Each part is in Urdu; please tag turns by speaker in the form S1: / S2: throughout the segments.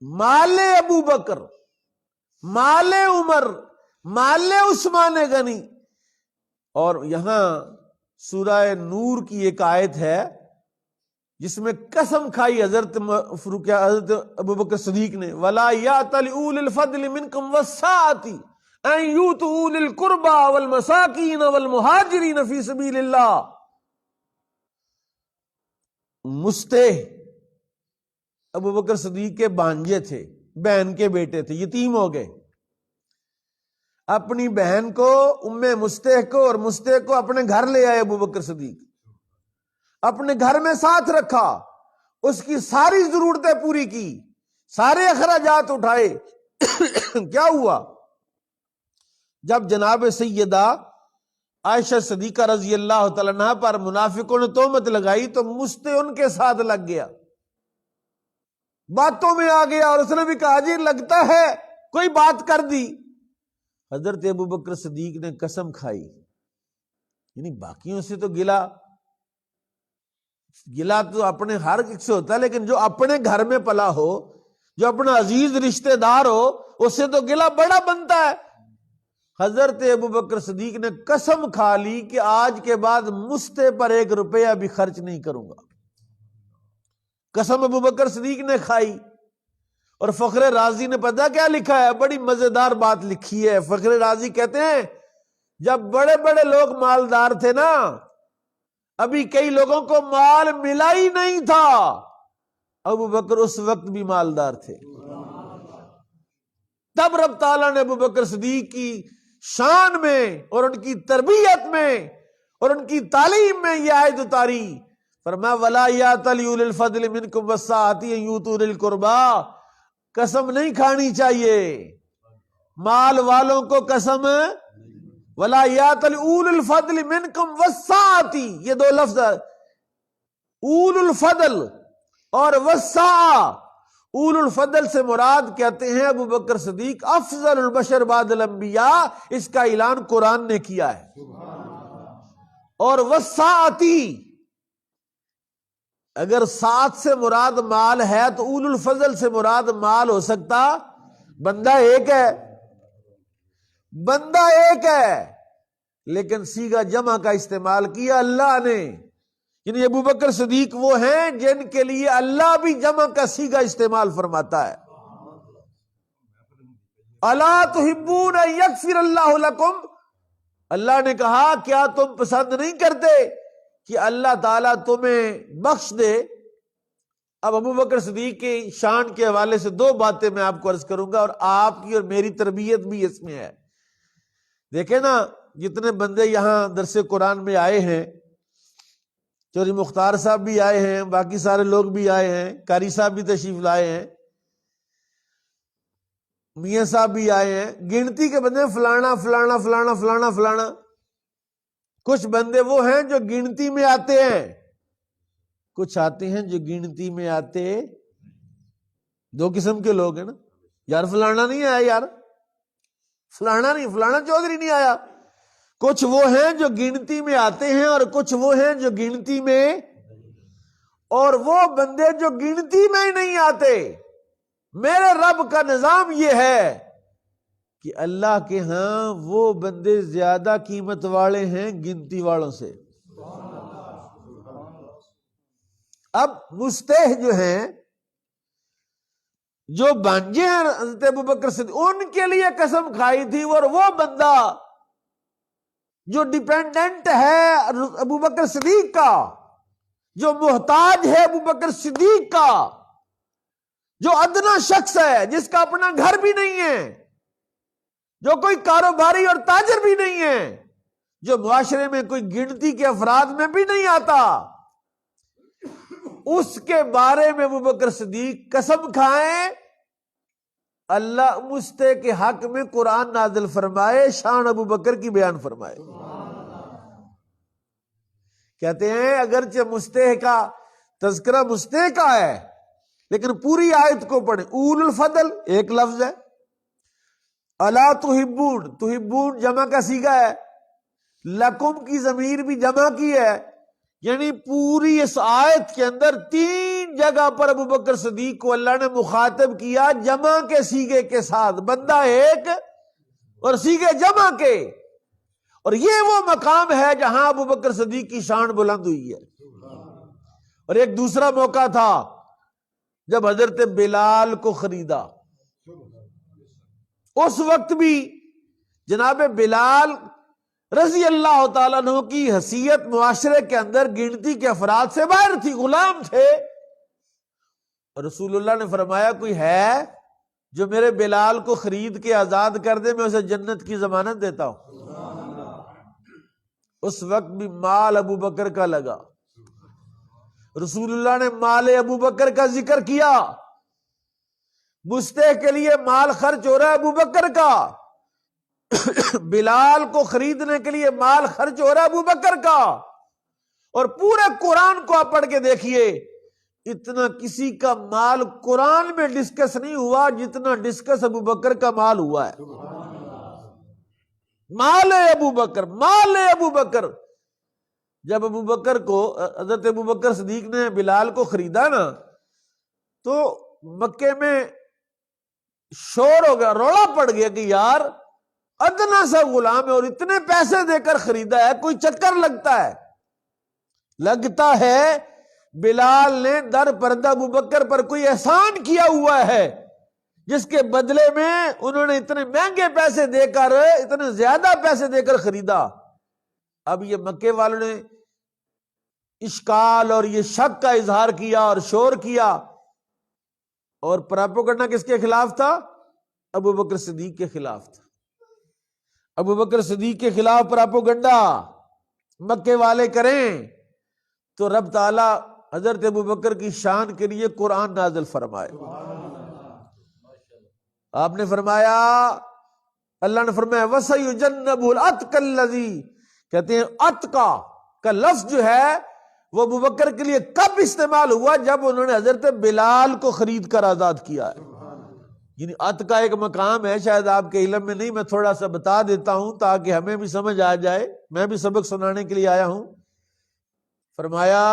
S1: مال ابو بکر، مال عمر، مال عثمان غنی. اور یہاں سورہ نور کی ایک آیت ہے جس میں قسم کھائی حضرت ابو بکر صدیق نے، وَلَا يَأْتَلِ أُولِي الْفَضْلِ مِنْكُمْ وَالسَّعَةِ أَنْ يُؤْتُوا أُولِي الْقُرْبَى وَالْمَسَاكِينَ وَالْمُهَاجِرِينَ فِي سَبِيلِ اللَّهِ. مستح ابو بکر صدیق کے بانجے تھے، بہن کے بیٹے تھے، یتیم ہو گئے. اپنی بہن کو، ام مستح کو، اور مستح کو اپنے گھر لے آئے ابو بکر صدیق، اپنے گھر میں ساتھ رکھا، اس کی ساری ضرورتیں پوری کی، سارے اخراجات اٹھائے. کیا ہوا؟ جب جناب سیدہ عائشہ صدیقہ رضی اللہ تعالیٰ عنہ پر منافقوں نے تہمت لگائی تو مستح ان کے ساتھ لگ گیا، باتوں میں آ گیا، اور اس نے بھی کہا جی لگتا ہے کوئی بات کر دی. حضرت ابو بکر صدیق نے قسم کھائی، یعنی باقیوں سے تو گلا تو اپنے ہر ایک سے ہوتا ہے، لیکن جو اپنے گھر میں پلا ہو، جو اپنا عزیز رشتہ دار ہو، اس سے تو گلا بڑا بنتا ہے. حضرت ابو بکر صدیق نے قسم کھا لی کہ آج کے بعد مستح پر 1 روپیہ بھی خرچ نہیں کروں گا. قسم ابو بکر صدیق نے کھائی. اور فخر رازی نے پتہ کیا لکھا ہے؟ بڑی مزیدار بات لکھی ہے. فخر رازی کہتے ہیں جب بڑے بڑے لوگ مالدار تھے نا، ابھی کئی لوگوں کو مال ملا ہی نہیں تھا، ابو بکر اس وقت بھی مالدار تھے. تب رب تعالیٰ نے ابو بکر صدیق کی شان میں اور ان کی تربیت میں اور ان کی تعلیم میں یہ آیت اتاری، فرمایا وَلَا يَأْتَلِ أُولِي الْفَضْلِ مِنْكُمْ وَالسَّعَةِ أَنْ يُؤْتُوا أُولِي الْقُرْبَى. قسم نہیں کھانی چاہیے مال والوں کو، قسم وَلَا يَأْتَلِ أُولِي الْفَضْلِ مِنْكُمْ وَالسَّعَةِ. یہ 2 لفظ ہے، اول الفضل اور وسع. اول الفضل سے مراد کہتے ہیں ابو بکر صدیق افضل البشر بعد الانبیاء، اس کا اعلان قرآن نے کیا ہے. اور وسعتی، اگر ساتھ سے مراد مال ہے تو اول الفضل سے مراد مال ہو سکتا، بندہ ایک ہے، بندہ ایک ہے، لیکن صیغہ جمع کا استعمال کیا اللہ نے. یعنی ابو بکر صدیق وہ ہیں جن کے لیے اللہ بھی جمع کا صیغہ استعمال فرماتا ہے. الا تحبون ان یغفر اللہ لکم، اللہ نے کہا کیا تم پسند نہیں کرتے کہ اللہ تعالیٰ تمہیں بخش دے. اب ابو بکر صدیق کی شان کے حوالے سے 2 باتیں میں آپ کو عرض کروں گا، اور آپ کی اور میری تربیت بھی اس میں ہے. دیکھیں نا جتنے بندے یہاں درس قرآن میں آئے ہیں، چوری مختار صاحب بھی آئے ہیں، باقی سارے لوگ بھی آئے ہیں، قاری صاحب بھی تشریف لائے ہیں، میاں صاحب بھی آئے ہیں، گنتی کے بندے فلانا فلانا فلانا فلانا فلانا. کچھ بندے وہ ہیں جو گنتی میں آتے ہیں، کچھ آتے ہیں جو گنتی میں آتے. 2 قسم کے لوگ ہیں نا. یار فلانا نہیں آیا، یار فلانا نہیں، فلانا چودھری نہیں آیا. کچھ وہ ہیں جو گنتی میں آتے ہیں اور کچھ وہ ہیں جو گنتی میں، اور وہ بندے جو گنتی میں ہی نہیں آتے. میرے رب کا نظام یہ ہے کہ اللہ کے ہاں وہ بندے زیادہ قیمت والے ہیں گنتی والوں سے. اب مستح جو ہیں، جو بانجے ہیں حضرت ابو بکر صدیق، ان کے لیے قسم کھائی تھی. اور وہ بندہ جو ڈیپینڈنٹ ہے ابو بکر صدیق کا، جو محتاج ہے ابو بکر صدیق کا، جو ادنا شخص ہے جس کا اپنا گھر بھی نہیں ہے، جو کوئی کاروباری اور تاجر بھی نہیں ہے، جو معاشرے میں کوئی گنتی کے افراد میں بھی نہیں آتا، اس کے بارے میں ابو بکر صدیق قسم کھائیں. اللہ مستح کے حق میں قرآن نازل فرمائے، شان ابو بکر کی بیان فرمائے. کہتے ہیں اگرچہ مستح کا تذکرہ مستح کا ہے، لیکن پوری آیت کو پڑھیں. اول الفضل ایک لفظ ہے، الا تحبون، تحبون جمع کا صیغہ ہے، لکم کی ضمیر بھی جمع کی ہے. یعنی پوری اس آیت کے اندر 3 جگہ پر ابو بکر صدیق کو اللہ نے مخاطب کیا جمع کے صیغے کے ساتھ، بندہ ایک اور صیغے جمع کے، اور یہ وہ مقام ہے جہاں ابو بکر صدیق کی شان بلند ہوئی ہے۔ اور ایک دوسرا موقع تھا جب حضرت بلال کو خریدا، اس وقت بھی جناب بلال رضی اللہ تعالیٰ عنہ کی حیثیت معاشرے کے اندر گنتی کے افراد سے باہر تھی، غلام تھے، اور رسول اللہ نے فرمایا کوئی ہے جو میرے بلال کو خرید کے آزاد کر دے، میں اسے جنت کی ضمانت دیتا ہوں۔ اس وقت بھی مال ابو بکر کا لگا، رسول اللہ نے مال ابو بکر کا ذکر کیا، مستح کے لیے مال خرچ ہو رہا ہے ابو بکر کا، بلال کو خریدنے کے لیے مال خرچ ہو رہا ہے ابو بکر کا، اور پورے قرآن کو آپ پڑھ کے دیکھیے، اتنا کسی کا مال قرآن میں ڈسکس نہیں ہوا جتنا ڈسکس ابو بکر کا مال ہوا ہے۔ مال ابو بکر، مال ابو بکر۔ جب ابو بکر کو، حضرت ابو بکر صدیق نے بلال کو خریدا نا، تو مکے میں شور ہو گیا، روڑا پڑ گیا کہ یار ادنا سا غلام ہے اور اتنے پیسے دے کر خریدا ہے، کوئی چکر لگتا ہے۔ لگتا ہے بلال نے در پردہ ابو بکر پر کوئی احسان کیا ہوا ہے، جس کے بدلے میں انہوں نے اتنے مہنگے پیسے دے کر، اتنے زیادہ پیسے دے کر خریدا۔ اب یہ مکے والوں نے اشکال اور یہ شک کا اظہار کیا اور شور کیا، اور پراپوگنڈا کس کے خلاف تھا؟ ابو بکر صدیق کے خلاف تھا۔ ابو بکر صدیق کے خلاف پراپوگنڈا مکے والے کریں تو رب تعالی حضرت ابو بکر کی شان کے لیے قرآن نازل فرمائے۔ آپ نے فرمایا، اللہ نے فرمایا وَسَيُجَنَّبُهُ الْأَتْقَى الَّذِي، کہتے ہیں اتقا کا لفظ جو ہے وہ ابو بکر کے لیے کب استعمال ہوا؟ جب انہوں نے حضرت بلال کو خرید کر آزاد کیا ہے۔ یعنی اتقا ایک مقام ہے، شاید آپ کے علم میں نہیں، میں تھوڑا سا بتا دیتا ہوں تاکہ ہمیں بھی سمجھ آ جائے، میں بھی سبق سنانے کے لیے آیا ہوں۔ فرمایا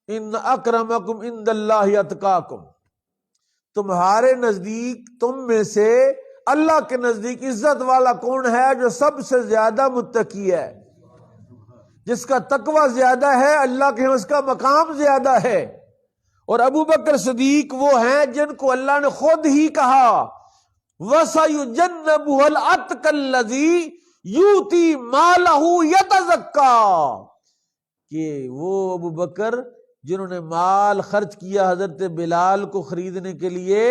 S1: ان اکرمکم عند اللہ اتقاکم، تمہارے نزدیک، تم میں سے اللہ کے نزدیک عزت والا کون ہے؟ جو سب سے زیادہ متقی ہے، جس کا تقوی زیادہ ہے، اللہ کے ہاں اس کا مقام زیادہ ہے۔ اور ابو بکر صدیق وہ ہیں جن کو اللہ نے خود ہی کہا وَسَيُجَنَّبُهُ الْأَتْقَى الَّذِي يُؤْتِي مَالَهُ يَتَزَكَّىٰ، کہ وہ ابو بکر جنہوں نے مال خرچ کیا حضرت بلال کو خریدنے کے لیے،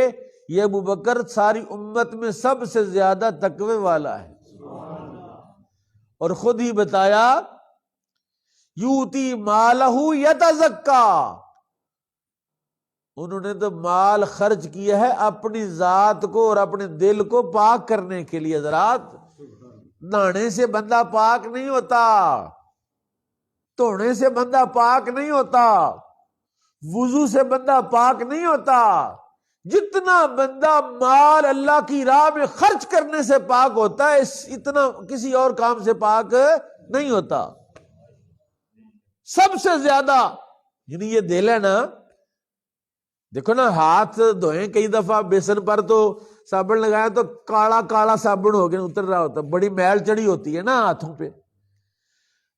S1: یہ ابو بکر ساری امت میں سب سے زیادہ تقوی والا ہے۔ اور خود ہی بتایا یوتی مالہ یتزکا، انہوں نے تو مال خرچ کیا ہے اپنی ذات کو اور اپنے دل کو پاک کرنے کے لیے۔ حضرات، نہانے سے بندہ پاک نہیں ہوتا، دھونے سے بندہ پاک نہیں ہوتا، وضو سے بندہ پاک نہیں ہوتا، جتنا بندہ مال اللہ کی راہ میں خرچ کرنے سے پاک ہوتا ہے، اتنا کسی اور کام سے پاک نہیں ہوتا۔ سب سے زیادہ، یعنی یہ دل ہے نا، دیکھو نا، ہاتھ دھوئیں کئی دفعہ بیسن پر تو صابن لگایا تو کالا کالا صابن ہو گیا، اتر رہا ہوتا، بڑی میل چڑی ہوتی ہے نا ہاتھوں پہ۔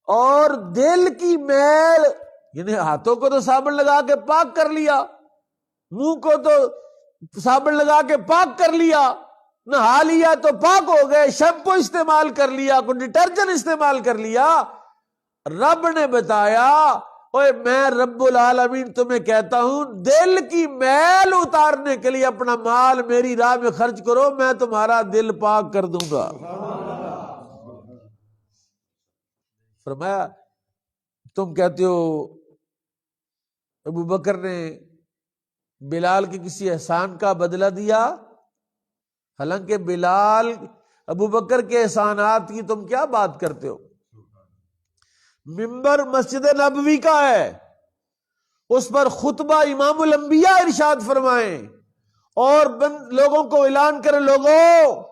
S1: اور دل کی میل، یعنی ہاتھوں کو تو صابن لگا کے پاک کر لیا، منہ کو تو صابن لگا کے پاک کر لیا، نہا لیا تو پاک ہو گئے، شیمپو استعمال کر لیا، کوئی ڈٹرجنٹ استعمال کر لیا۔ رب نے بتایا اوے میں رب العالمین تمہیں کہتا ہوں دل کی میل اتارنے کے لیے اپنا مال میری راہ میں خرچ کرو، میں تمہارا دل پاک کر دوں گا۔ فرمایا تم کہتے ہو ابو بکر نے بلال کے کسی احسان کا بدلہ دیا، حالانکہ بلال ابو بکر کے احسانات کی تم کیا بات کرتے ہو؟ ممبر مسجد نبوی کا ہے، اس پر خطبہ امام الانبیاء ارشاد فرمائیں اور لوگوں کو اعلان کریں، لوگوں،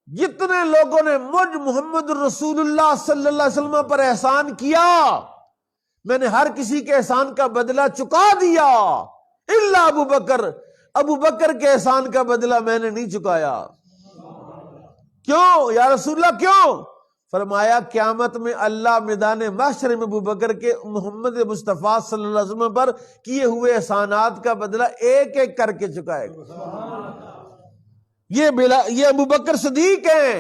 S1: جتنے لوگوں نے مجھ محمد الرسول اللہ صلی اللہ علیہ وسلم پر احسان کیا، میں نے ہر کسی کے احسان کا بدلہ چکا دیا الا ابو بکر، ابو بکر کے احسان کا بدلہ میں نے نہیں چکایا۔ کیوں یا رسول اللہ کیوں؟ فرمایا قیامت میں اللہ میدان محشر میں ابو بکر کے محمد مصطفیٰ صلی اللہ علیہ وسلم پر کیے ہوئے احسانات کا بدلہ ایک ایک کر کے چکائے گا۔ یہ ابو بکر صدیق ہیں۔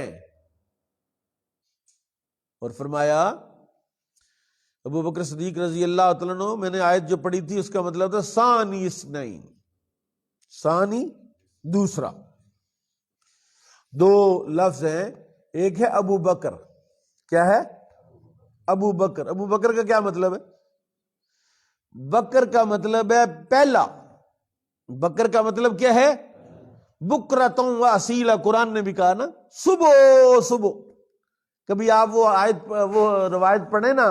S1: اور فرمایا ابو بکر صدیق رضی اللہ تعالیٰ عنہ، میں نے آیت جو پڑھی تھی اس کا مطلب تھا ثانی اثنین، ثانی دوسرا۔ دو لفظ ہیں، ایک ہے ابو بکر، کیا ہے؟ ابو بکر۔ ابو بکر کا کیا مطلب ہے؟ بکر کا مطلب ہے پہلا، بکر کا مطلب کیا ہے؟ بکرتوں و اصیلا، قرآن نے بھی کہا نا صبح صبح۔ کبھی آپ وہ روایت پڑھیں نا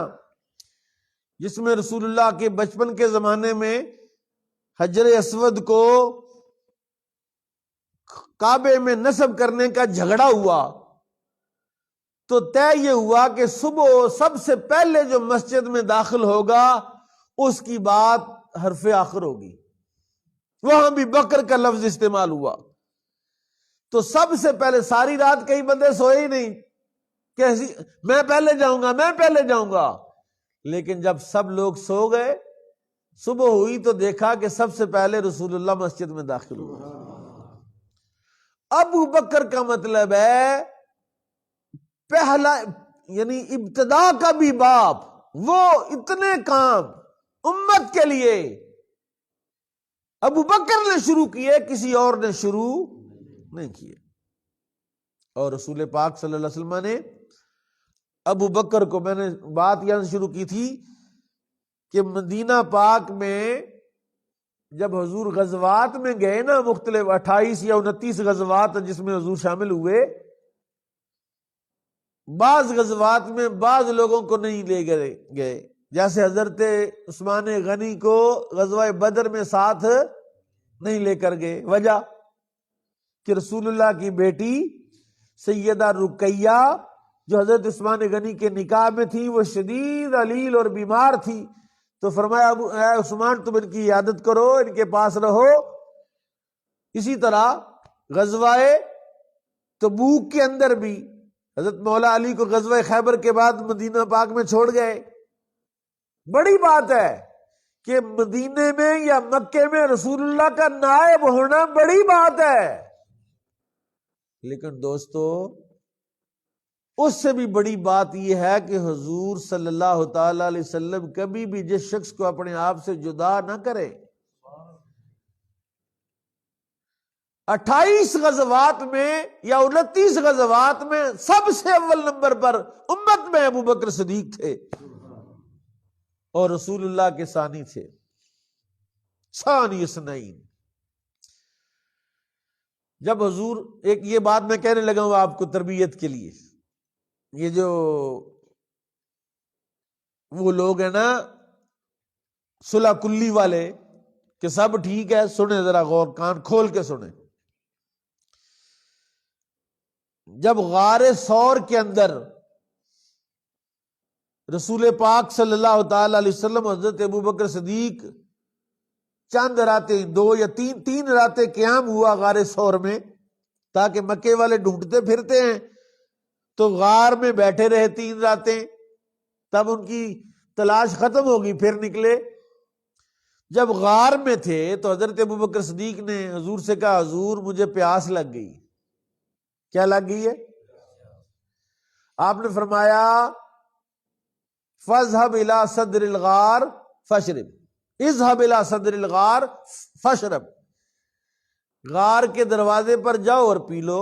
S1: جس میں رسول اللہ کے بچپن کے زمانے میں حجر اسود کو کعبے میں نصب کرنے کا جھگڑا ہوا تو طے یہ ہوا کہ صبح سب سے پہلے جو مسجد میں داخل ہوگا اس کی بات حرف آخر ہوگی۔ وہاں بھی بکر کا لفظ استعمال ہوا۔ تو سب سے پہلے ساری رات کئی بندے سوئے ہی نہیں، کیسی میں پہلے جاؤں گا، میں پہلے جاؤں گا، لیکن جب سب لوگ سو گئے صبح ہوئی تو دیکھا کہ سب سے پہلے رسول اللہ مسجد میں داخل ہوئے۔ ابو بکر کا مطلب ہے پہلا، یعنی ابتدا کا بھی باپ، وہ اتنے کام امت کے لیے ابو بکر نے شروع کیے، کسی اور نے شروع نہیں کیے۔ اور رسول پاک صلی اللہ علیہ وسلم نے ابو بکر کو، میں نے بات یہاں سے شروع کی تھی کہ مدینہ پاک میں جب حضور غزوات میں گئے نا، مختلف 28 یا 29 غزوات جس میں حضور شامل ہوئے، بعض غزوات میں بعض لوگوں کو نہیں لے گئے، جیسے حضرت عثمان غنی کو غزوہ بدر میں ساتھ نہیں لے کر گئے۔ وجہ کہ رسول اللہ کی بیٹی سیدہ رقیہ جو حضرت عثمان غنی کے نکاح میں تھی، وہ شدید علیل اور بیمار تھی، تو فرمایا اے عثمان تم ان کی عیادت کرو، ان کے پاس رہو۔ اسی طرح غزوہ تبوک کے اندر بھی حضرت مولا علی کو غزوہ خیبر کے بعد مدینہ پاک میں چھوڑ گئے۔ بڑی بات ہے کہ مدینے میں یا مکے میں رسول اللہ کا نائب ہونا بڑی بات ہے، لیکن دوستو اس سے بھی بڑی بات یہ ہے کہ حضور صلی اللہ تعالی علیہ وسلم کبھی بھی جس شخص کو اپنے آپ سے جدا نہ کرے۔ 28 غزوات میں یا 29 غزوات میں سب سے اول نمبر پر امت میں ابو بکر صدیق تھے اور رسول اللہ کے ثانی تھے، ثانی اثنین۔ جب حضور، ایک یہ بات میں کہنے لگا ہوں آپ کو تربیت کے لیے، یہ جو وہ لوگ ہیں نا صلح کلی والے کہ سب ٹھیک ہے، سنیں ذرا غور، کان کھول کے سنیں۔ جب غار ثور کے اندر رسول پاک صلی اللہ تعالی علیہ وسلم حضرت ابو بکر صدیق چند راتیں، 2 یا 3 راتیں قیام ہوا غار ثور میں، تاکہ مکے والے ڈھونڈتے پھرتے ہیں تو غار میں بیٹھے رہے 3 راتیں، تب ان کی تلاش ختم ہوگی، پھر نکلے۔ جب غار میں تھے تو حضرت ابو بکر صدیق نے حضور سے کہا حضور مجھے پیاس لگ گئی۔ کیا لگ گئی ہے؟ آپ نے فرمایا فاذهب الى صدر الغار فاشرب، اذهب الى صدر الغار فاشرب، غار کے دروازے پر جاؤ اور پی لو۔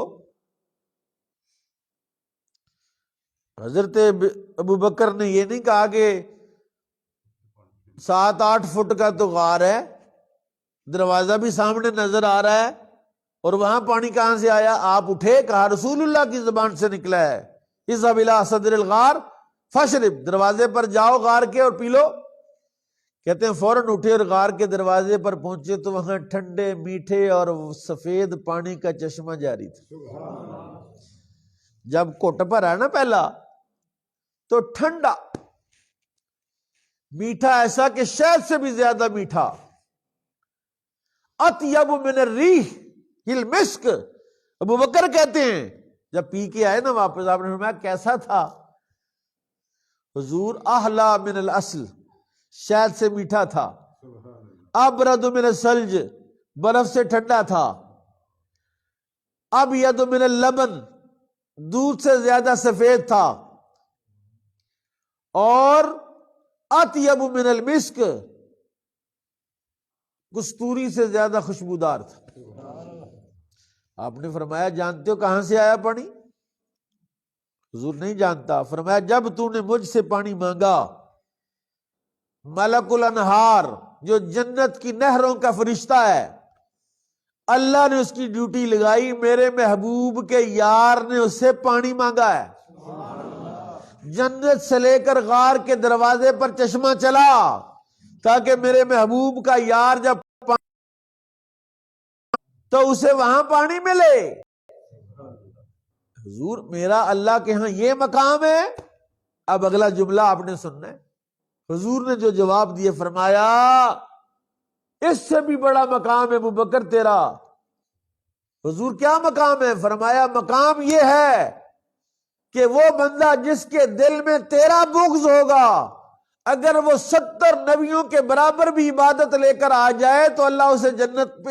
S1: حضرت ابو بکر نے یہ نہیں کہا کہ 7-8 فٹ کا تو غار ہے، دروازہ بھی سامنے نظر آ رہا ہے اور وہاں پانی کہاں سے آیا؟ آپ اٹھے، کہا رسول اللہ کی زبان سے نکلا ہے اذهب الى صدر الغار فاشرب، دروازے پر جاؤ غار کے اور پی لو۔ کہتے ہیں فوراً اٹھے اور غار کے دروازے پر پہنچے تو وہاں ٹھنڈے میٹھے اور سفید پانی کا چشمہ جاری تھا۔ جب گھٹ بھرا نا پہلا تو ٹھنڈا، میٹھا ایسا کہ شہد سے بھی زیادہ میٹھا. اطیب من الریح المسک. ابو بکر کہتے ہیں جب پی کے آئے نا واپس، آپ نے فرمایا کیسا تھا؟ حضور احلا من الاصل، شہد سے میٹھا تھا. ابرد من الثلج، برف سے ٹھنڈا تھا. ابید من اللبن، دودھ سے زیادہ سفید تھا. اور اطیب من المسک، کستوری سے زیادہ خوشبودار تھا. آپ نے فرمایا جانتے ہو کہاں سے آیا پانی؟ حضور نہیں جانتا. فرمایا جب تو نے مجھ سے پانی مانگا، ملک الانہار جو جنت کی نہروں کا فرشتہ ہے، اللہ نے اس کی ڈیوٹی لگائی، میرے محبوب کے یار نے اس سے پانی مانگا ہے. جنت سے لے کر غار کے دروازے پر چشمہ چلا تاکہ میرے محبوب کا یار جب تو اسے وہاں پانی ملے. حضور میرا اللہ کے ہاں یہ مقام ہے. اب اگلا جملہ آپ نے سننا ہے. حضور نے جو جواب دیے، فرمایا اس سے بھی بڑا مقام ہے ابو بکر تیرا. حضور کیا مقام ہے؟ فرمایا مقام یہ ہے کہ وہ بندہ جس کے دل میں تیرا بغض ہوگا، اگر وہ 70 نبیوں کے برابر بھی عبادت لے کر آ جائے تو اللہ اسے جنت پہ